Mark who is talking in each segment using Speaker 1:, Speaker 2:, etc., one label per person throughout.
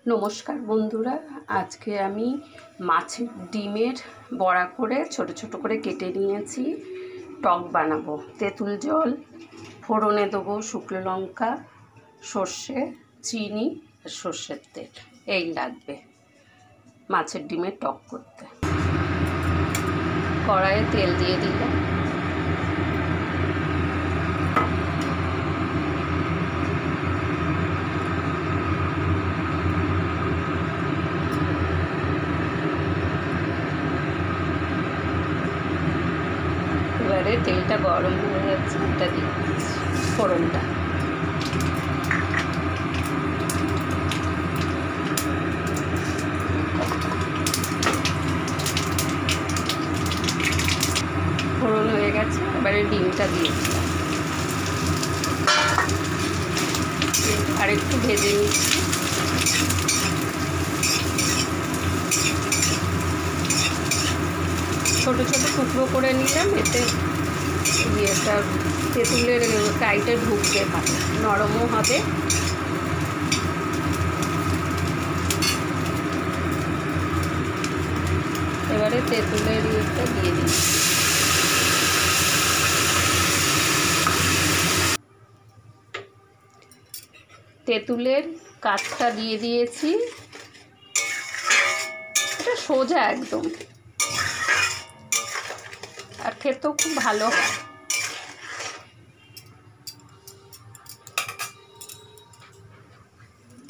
Speaker 1: নমস্কার বন্ধুরা, আজকে আমি মাছের ডিমের বড়া করে ছোট ছোট করে কেটে নিয়েছি। টক বানাবো। তেঁতুল জল, ফোড়নে দেবো শুকনো লঙ্কা, সর্ষে, চিনি আর সর্ষের তেল, এই লাগবে মাছের ডিমের টক করতে। কড়াইয়ে তেল দিয়ে দিলাম। এবারে তেলটা গরম হয়ে যাচ্ছে, এটা দিয়ে ফোড়নটা। ফোড়ন হয়ে গেছে, এবারে ডিমটা দিয়ে দিলাম। আর একটু ভেজে নিচ্ছি। ছোট ছোট টুকরো করে নিলাম, এতে ইয়েটা তেঁতুলের কাইটা ঢুকতে ভালো, নরমও হবে। এবারে তেঁতুলের ইয়েটা দিয়ে দিই। তেঁতুলের কাঠটা দিয়ে দিয়েছি। এটা সোজা একদম, আর খেতেও খুব ভালো হয়।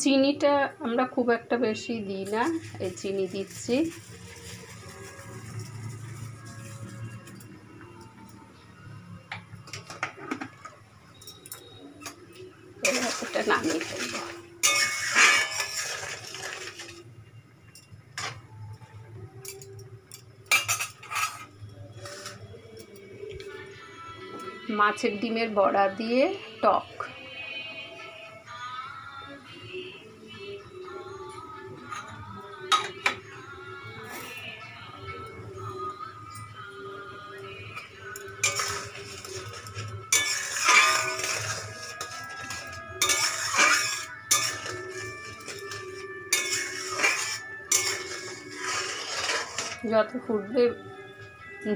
Speaker 1: চিনিটা আমরা খুব একটা বেশি দিই না, এই চিনি দিচ্ছি। এবার এটা নামিয়ে ফেলবো। মাছের ডিমের বড়া দিয়ে টক। যত ফুটবে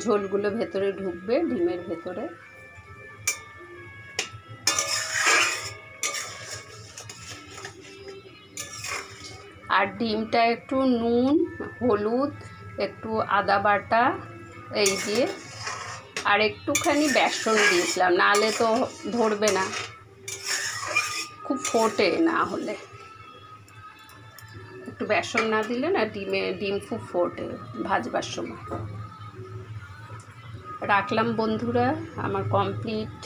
Speaker 1: ঝোলগুলো ভেতরে ঢুকবে, ডিমের ভেতরে। আর ডিমটা একটু নুন, হলুদ, একটু আদা বাটা এই দিয়ে, আর একটুখানি বেসন দিয়েছিলাম, নাহলে তো ধরবে না, খুব ফোটে না হলে। একটু বেসন না দিলে না ডিম খুব ফোটে ভাজবার সময়। রাখলাম বন্ধুরা, আমার কমপ্লিট।